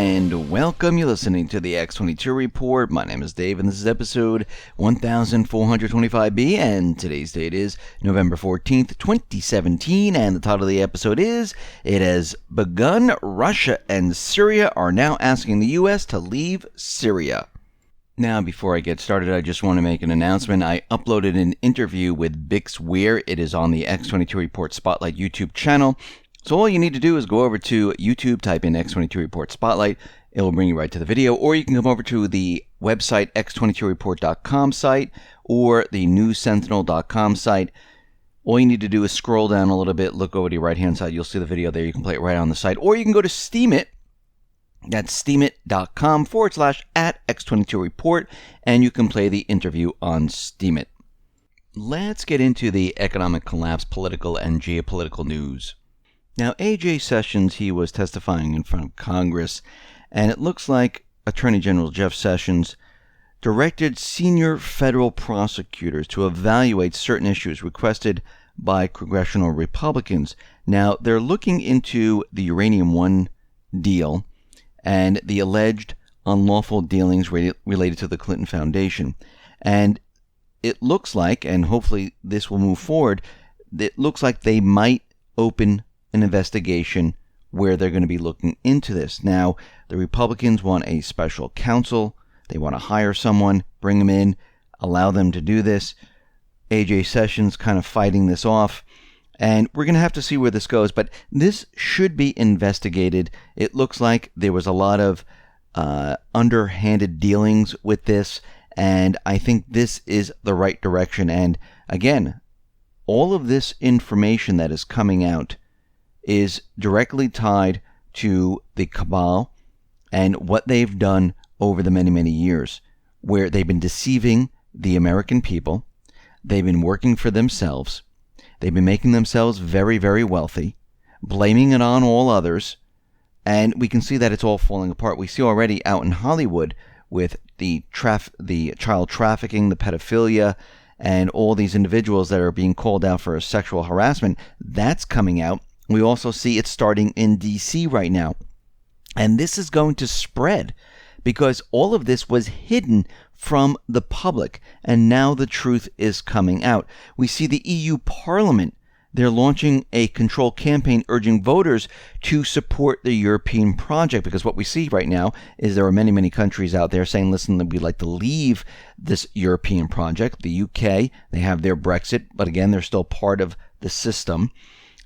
and welcome. You're listening to the X22 Report. My name is Dave, and this is episode 1425B, and today's date is November 14th, 2017, and the title of the episode is, It Has Begun. Russia and Syria are now asking the U.S. to leave Syria. Now, before I get started, I just want to make an announcement. I uploaded an interview with Bix Weir. It is on the X22 Report Spotlight YouTube channel. So all you need to do is go over to YouTube, type in X22 Report Spotlight. It will bring you right to the video. Or you can come over to the website x22report.com site or the newssentinel.com site. All you need to do is scroll down a little bit, look over to your right-hand side. You'll see the video there. You can play it right on the site. Or you can go to Steemit. That's steemit.com/@X22Report, and you can play the interview on Steemit. Let's get into the economic collapse, political, and geopolitical news. Now, A.J. Sessions, he was testifying in front of Congress, and it looks like Attorney General Jeff Sessions directed senior federal prosecutors to evaluate certain issues requested by congressional Republicans. Now, they're looking into the Uranium 1 deal and the alleged unlawful dealings related to the Clinton Foundation. And it looks like, and hopefully this will move forward, it looks like they might open an investigation where they're going to be looking into this. Now, the Republicans want a special counsel. They want to hire someone, bring them in, allow them to do this. A.J. Sessions kind of fighting this off. And we're going to have to see where this goes. But this should be investigated. It looks like there was a lot of underhanded dealings with this. And I think this is the right direction. And again, all of this information that is coming out is directly tied to the cabal and what they've done over the many, many years, where they've been deceiving the American people. They've been working for themselves. They've been making themselves very, very wealthy, blaming it on all others, and we can see that it's all falling apart. We see already out in Hollywood with the child trafficking, the pedophilia, and all these individuals that are being called out for sexual harassment. That's coming out. We also see it starting in D.C. right now. And this is going to spread because all of this was hidden from the public, and now the truth is coming out. We see the EU Parliament. They're launching a control campaign urging voters to support the European project, because what we see right now is there are many, many countries out there saying, listen, we'd like to leave this European project. The UK, they have their Brexit, but again, they're still part of the system.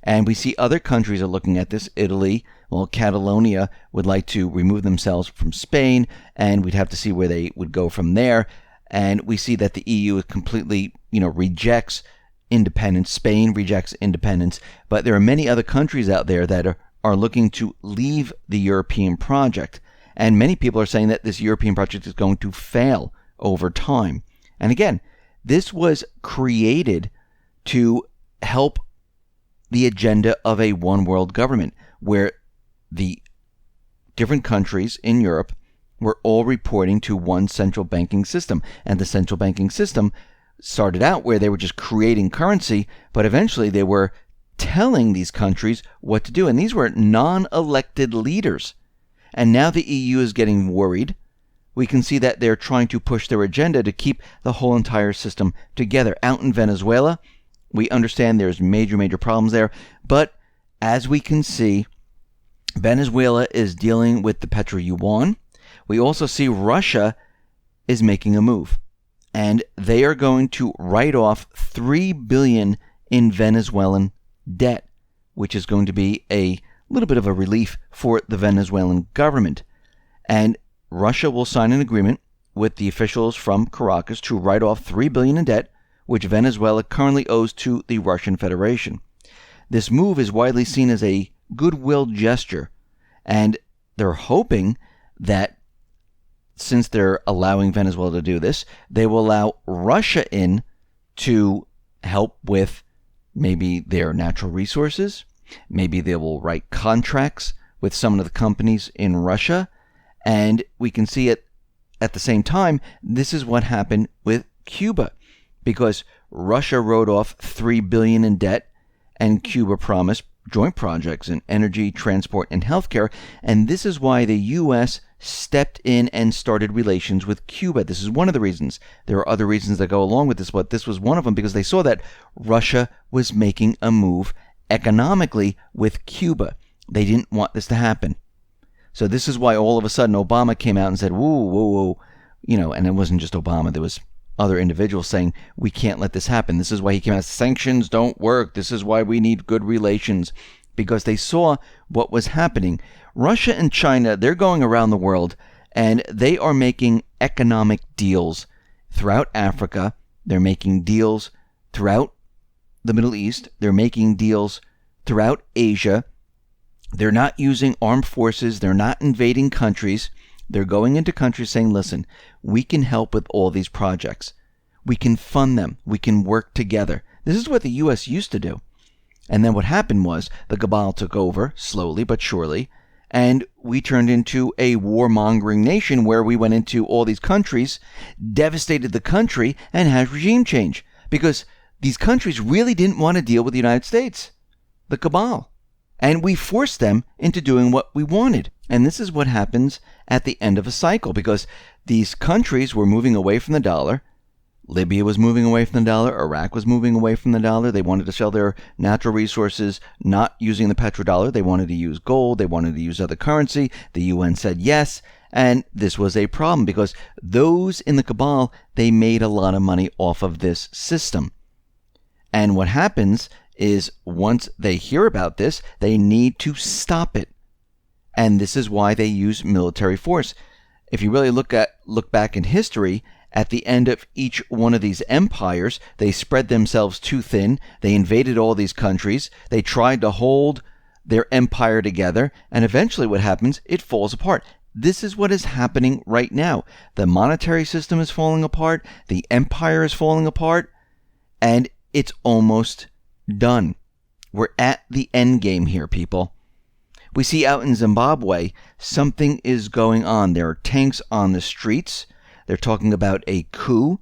And we see other countries are looking at this. Italy, well, Catalonia would like to remove themselves from Spain, and we'd have to see where they would go from there. And we see that the EU completely, rejects independence. Spain rejects independence. But there are many other countries out there that are looking to leave the European project. And many people are saying that this European project is going to fail over time. And again, this was created to help the agenda of a one world government, where the different countries in Europe were all reporting to one central banking system. And the central banking system started out where they were just creating currency, but eventually they were telling these countries what to do. And these were non-elected leaders. And now the EU is getting worried. We can see that they're trying to push their agenda to keep the whole entire system together. Out in Venezuela, we understand there's major, major problems there. But as we can see, Venezuela is dealing with the petro yuan. We also see Russia is making a move. And they are going to write off $3 billion in Venezuelan debt, which is going to be a little bit of a relief for the Venezuelan government. And Russia will sign an agreement with the officials from Caracas to write off $3 billion in debt, which Venezuela currently owes to the Russian Federation. This move is widely seen as a goodwill gesture, and they're hoping that since they're allowing Venezuela to do this, they will allow Russia in to help with maybe their natural resources. Maybe they will write contracts with some of the companies in Russia. And we can see it at the same time. This is what happened with Cuba, because Russia wrote off $3 billion in debt, and Cuba promised joint projects in energy, transport, and healthcare. And this is why the U.S. stepped in and started relations with Cuba. This is one of the reasons. There are other reasons that go along with this, but this was one of them because they saw that Russia was making a move economically with Cuba. They didn't want this to happen. So this is why all of a sudden Obama came out and said, whoa, whoa, whoa, and it wasn't just Obama. There was other individuals saying, we can't let this happen. This is why he came out, sanctions don't work. This is why we need good relations, because they saw what was happening. Russia and China, they're going around the world and they are making economic deals throughout Africa. They're making deals throughout the Middle East. They're making deals throughout Asia. They're not using armed forces. They're not invading countries. They're going into countries saying, listen, we can help with all these projects. We can fund them. We can work together. This is what the U.S. used to do. And then what happened was the cabal took over, slowly but surely, and we turned into a warmongering nation where we went into all these countries, devastated the country, and had regime change. Because these countries really didn't want to deal with the United States, the cabal. And we forced them into doing what we wanted. And this is what happens at the end of a cycle, because these countries were moving away from the dollar. Libya was moving away from the dollar. Iraq was moving away from the dollar. They wanted to sell their natural resources, not using the petrodollar. They wanted to use gold. They wanted to use other currency. The UN said yes. And this was a problem because those in the cabal, they made a lot of money off of this system. And what happens is once they hear about this, they need to stop it. And this is why they use military force. If you really look back in history, at the end of each one of these empires, they spread themselves too thin. They invaded all these countries. They tried to hold their empire together. And eventually what happens? It falls apart. This is what is happening right now. The monetary system is falling apart. The empire is falling apart. And it's almost done. We're at the end game here, people. We see out in Zimbabwe, something is going on. There are tanks on the streets. They're talking about a coup,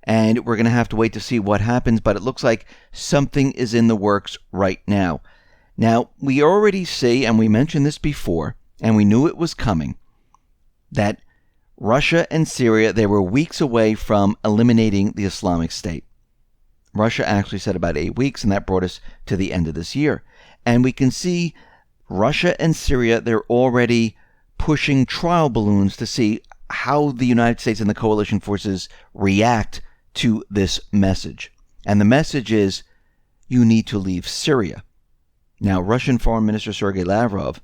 and we're going to have to wait to see what happens, but it looks like something is in the works right now. Now, we already see, and we mentioned this before, and we knew it was coming, that Russia and Syria, they were weeks away from eliminating the Islamic State. Russia actually said about 8 weeks, and that brought us to the end of this year. And we can see Russia and Syria, they're already pushing trial balloons to see how the United States and the coalition forces react to this message. And the message is, you need to leave Syria. Now, Russian Foreign Minister Sergei Lavrov,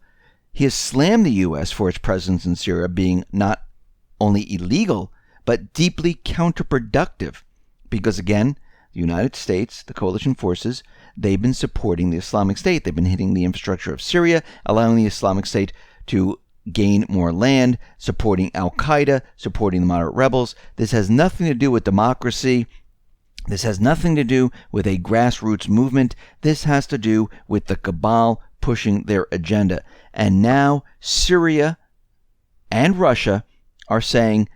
he has slammed the U.S. for its presence in Syria being not only illegal, but deeply counterproductive. Because again, the United States, the coalition forces, they've been supporting the Islamic State. They've been hitting the infrastructure of Syria, allowing the Islamic State to gain more land, supporting Al-Qaeda, supporting the moderate rebels. This has nothing to do with democracy. This has nothing to do with a grassroots movement. This has to do with the cabal pushing their agenda. And now Syria and Russia are saying,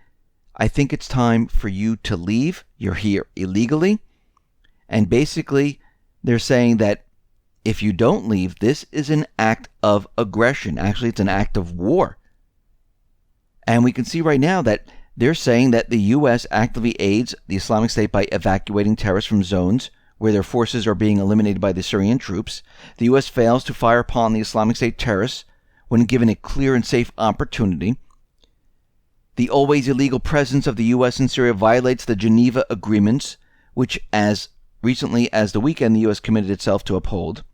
I think it's time for you to leave. You're here illegally. And basically, they're saying that if you don't leave, this is an act of aggression. Actually, it's an act of war. And we can see right now that they're saying that the U.S. actively aids the Islamic State by evacuating terrorists from zones where their forces are being eliminated by the Syrian troops. The U.S. fails to fire upon the Islamic State terrorists when given a clear and safe opportunity. The always illegal presence of the U.S. in Syria violates the Geneva Agreements, which as recently as the weekend the U.S. committed itself to uphold.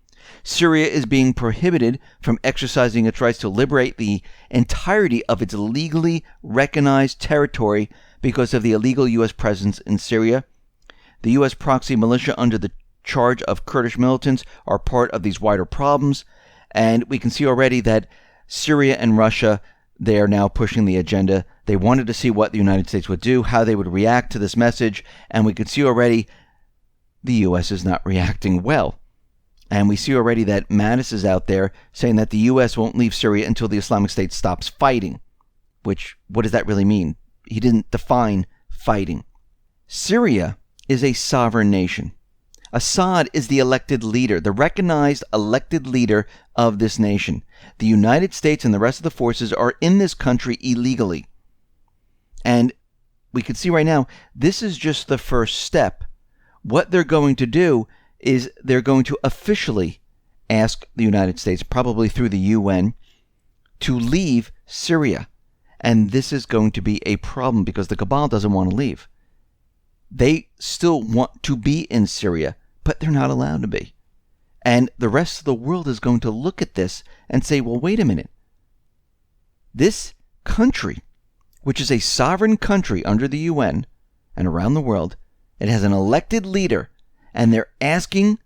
Syria is being prohibited from exercising its rights to liberate the entirety of its legally recognized territory because of the illegal U.S. presence in Syria. The U.S. proxy militia under the charge of Kurdish militants are part of these wider problems, and we can see already that Syria and Russia, they are now pushing the agenda. They wanted to see what the United States would do, how they would react to this message, and we can see already the U.S. is not reacting well. And we see already that Mattis is out there saying that the U.S. won't leave Syria until the Islamic State stops fighting. Which, what does that really mean? He didn't define fighting. Syria is a sovereign nation. Assad is the elected leader, the recognized elected leader of this nation. The United States and the rest of the forces are in this country illegally. And we can see right now, this is just the first step. What they're going to do is they're going to officially ask the United States, probably through the UN, to leave Syria. And this is going to be a problem because the cabal doesn't want to leave. They still want to be in Syria, but they're not allowed to be. And the rest of the world is going to look at this and say, well, wait a minute. This country, which is a sovereign country under the UN and around the world, it has an elected leader, and they're asking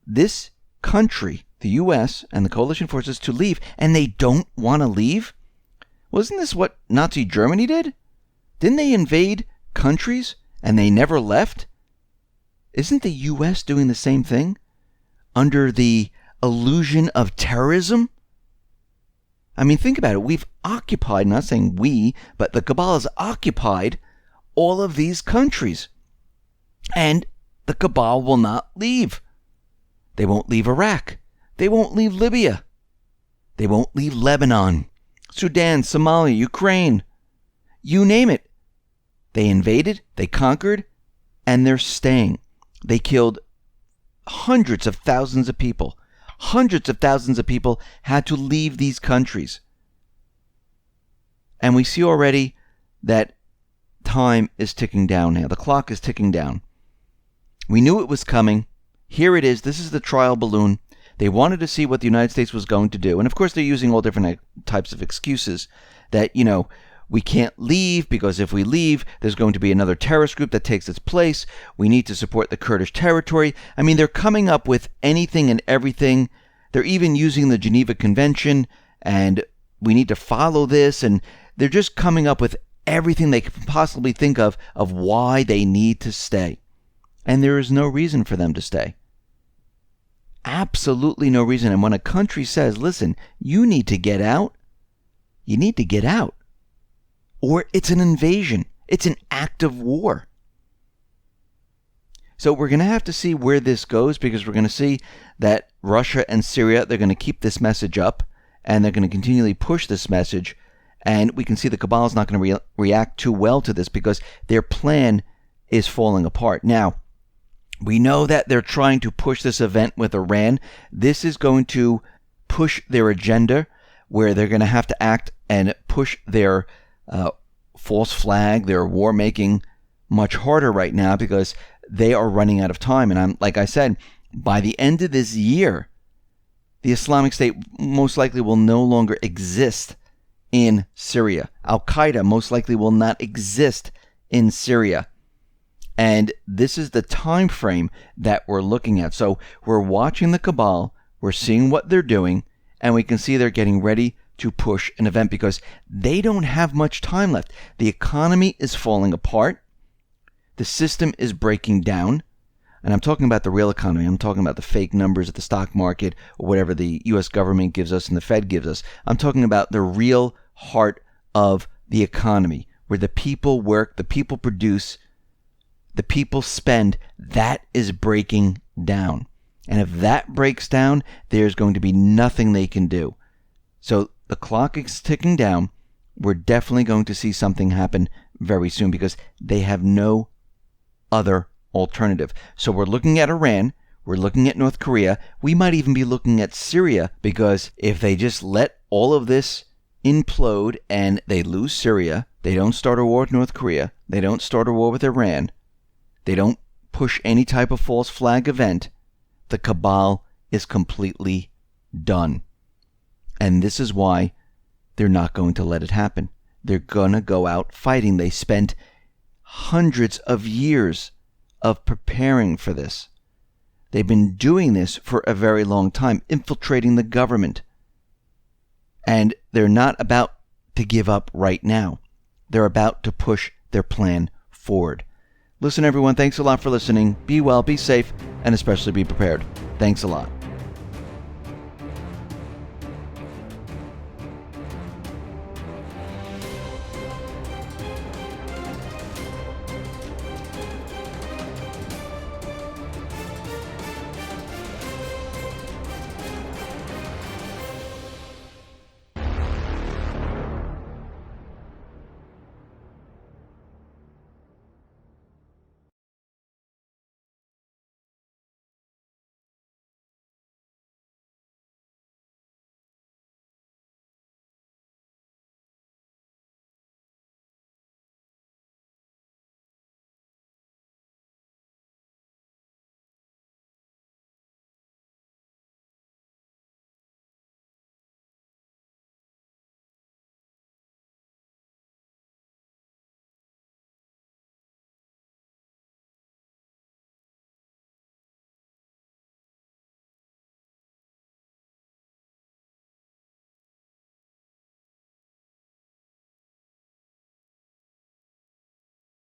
this country, the US and the coalition forces, to leave, and they don't want to leave? Wasn't this what Nazi Germany did? Didn't they invade countries and they never left? Isn't the US doing the same thing under the illusion of terrorism? I mean, think about it. We've occupied, not saying we, but the cabal has occupied all of these countries. And the cabal will not leave. They won't leave Iraq. They won't leave Libya. They won't leave Lebanon, Sudan, Somalia, Ukraine. You name it. They invaded, they conquered, and they're staying. They killed hundreds of thousands of people. Hundreds of thousands of people had to leave these countries. And we see already that time is ticking down now. The clock is ticking down. We knew it was coming. Here it is. This is the trial balloon. They wanted to see what the United States was going to do. And of course, they're using all different types of excuses that, we can't leave because if we leave, there's going to be another terrorist group that takes its place. We need to support the Kurdish territory. I mean, they're coming up with anything and everything. They're even using the Geneva Convention, and we need to follow this. And they're just coming up with everything they can possibly think of why they need to stay. And there is no reason for them to stay. Absolutely no reason. And when a country says, listen, you need to get out, you need to get out. Or it's an invasion. It's an act of war. So we're going to have to see where this goes, because we're going to see that Russia and Syria, they're going to keep this message up, and they're going to continually push this message. And we can see the cabal is not going to react too well to this because their plan is falling apart. Now, we know that they're trying to push this event with Iran. This is going to push their agenda, where they're going to have to act and push their false flag, their war making, much harder right now because they are running out of time. And like I said, by the end of this year, the Islamic State most likely will no longer exist in Syria. Al-Qaeda most likely will not exist in Syria. And this is the time frame that we're looking at. So we're watching the cabal, we're seeing what they're doing, and we can see they're getting ready to push an event because they don't have much time left. The economy is falling apart. The system is breaking down. And I'm talking about the real economy. I'm talking about the fake numbers at the stock market or whatever the U.S. government gives us and the Fed gives us. I'm talking about the real heart of the economy, where the people work, the people produce, the people spend. That is breaking down. And if that breaks down, there's going to be nothing they can do. So the clock is ticking down. We're definitely going to see something happen very soon because they have no other alternative. So we're looking at Iran. We're looking at North Korea. We might even be looking at Syria, because if they just let all of this implode and they lose Syria, they don't start a war with North Korea, they don't start a war with Iran, they don't push any type of false flag event, the cabal is completely done. And this is why they're not going to let it happen. They're going to go out fighting. They spent hundreds of years of preparing for this. They've been doing this for a very long time, infiltrating the government. And they're not about to give up right now. They're about to push their plan forward. Listen, everyone, thanks a lot for listening. Be well, be safe, and especially be prepared. Thanks a lot.